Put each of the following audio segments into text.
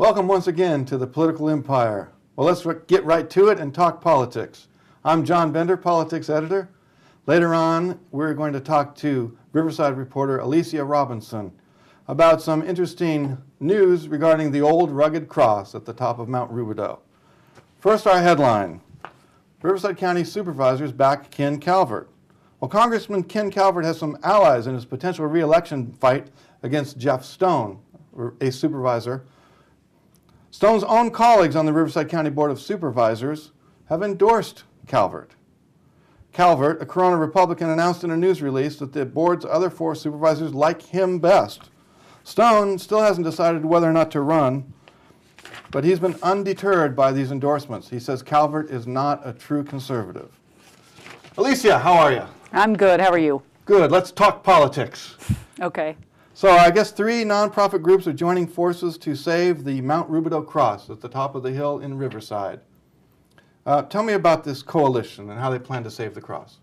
Welcome once again to the Political Empire. Well, let's get right to it and talk politics. I'm John Bender, politics editor. Later on, we're going to talk to Riverside reporter Alicia Robinson about some interesting news regarding the old rugged cross at the top of Mount Rubidoux. First, our headline. Riverside County supervisors back Ken Calvert. Well, Congressman Ken Calvert has some allies in his potential re-election fight against Jeff Stone, a supervisor. Stone's own colleagues on the Riverside County Board of Supervisors have endorsed Calvert. Calvert, a Corona Republican, announced in a news release that the board's other four supervisors like him best. Stone still hasn't decided whether or not to run, but he's been undeterred by these endorsements. He says Calvert is not a true conservative. Alicia, how are you? I'm good. How are you? Good. Let's talk politics. Okay. So I guess three nonprofit groups are joining forces to save the Mount Rubidoux cross at the top of the hill in Riverside. Tell me about this coalition and how they plan to save the cross.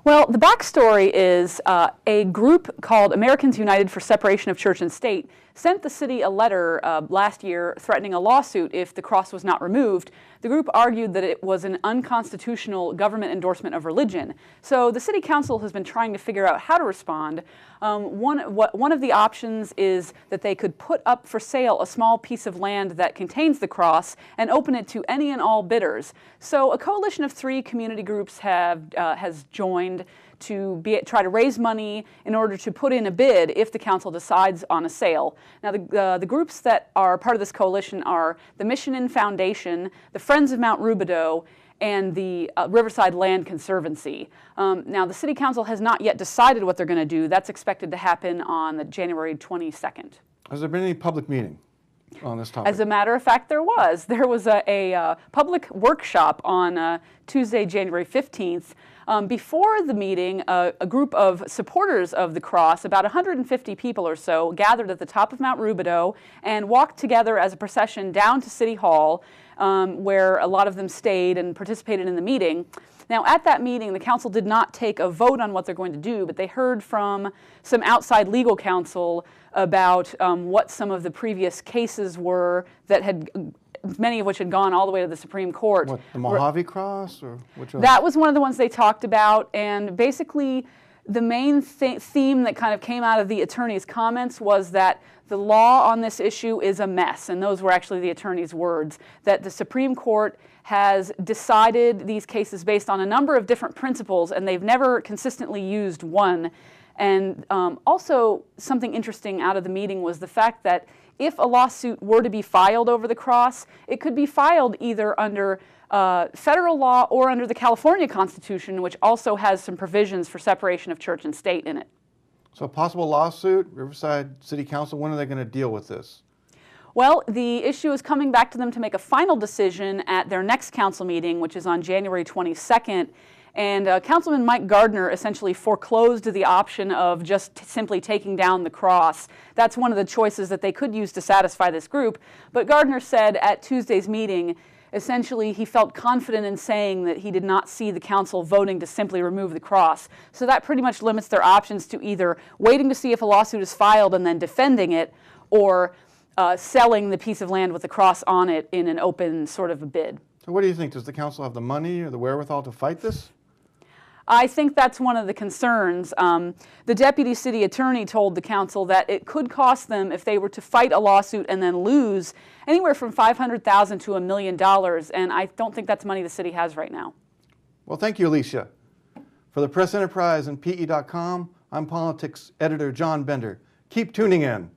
Well, the backstory is a group called Americans United for Separation of Church and State sent the city a letter last year threatening a lawsuit if the cross was not removed. The group argued that it was an unconstitutional government endorsement of religion. So the city council has been trying to figure out how to respond. One of the options is that they could put up for sale a small piece of land that contains the cross and open it to any and all bidders. So a coalition of three community groups has joined to try to raise money in order to put in a bid if the council decides on a sale. Now, the groups that are part of this coalition are the Mission Inn Foundation, the Friends of Mount Rubidoux, and the Riverside Land Conservancy. Now, the City Council has not yet decided what they're going to do. That's expected to happen on the January 22nd. Has there been any public meeting on this topic? As a matter of fact, there was. There was a public workshop on Tuesday, January 15th. Before the meeting, a group of supporters of the cross, about 150 people or so, gathered at the top of Mount Rubidoux and walked together as a procession down to City Hall, where a lot of them stayed and participated in the meeting. Now, at that meeting, the council did not take a vote on what they're going to do, but they heard from some outside legal counsel about what some of the previous cases were that had many of which had gone all the way to the Supreme Court. What, the Mojave Cross, or which other? That was one of the ones they talked about, and basically the main theme that kind of came out of the attorney's comments was that the law on this issue is a mess, and those were actually the attorney's words, that the Supreme Court has decided these cases based on a number of different principles, and they've never consistently used one. And also something interesting out of the meeting was the fact that if a lawsuit were to be filed over the cross, it could be filed either under federal law or under the California Constitution, which also has some provisions for separation of church and state in it. So a possible lawsuit, Riverside City Council, when are they going to deal with this? Well, the issue is coming back to them to make a final decision at their next council meeting, which is on January 22nd. And Councilman Mike Gardner essentially foreclosed the option of just simply taking down the cross. That's one of the choices that they could use to satisfy this group. But Gardner said at Tuesday's meeting, essentially he felt confident in saying that he did not see the council voting to simply remove the cross. So that pretty much limits their options to either waiting to see if a lawsuit is filed and then defending it, or selling the piece of land with the cross on it in an open sort of a bid. So what do you think? Does the council have the money or the wherewithal to fight this? I think that's one of the concerns. The deputy city attorney told the council that it could cost them, if they were to fight a lawsuit and then lose, anywhere from $500,000 to $1 million, and I don't think that's money the city has right now. Well, thank you, Alicia. For the Press Enterprise and PE.com, I'm politics editor John Bender. Keep tuning in.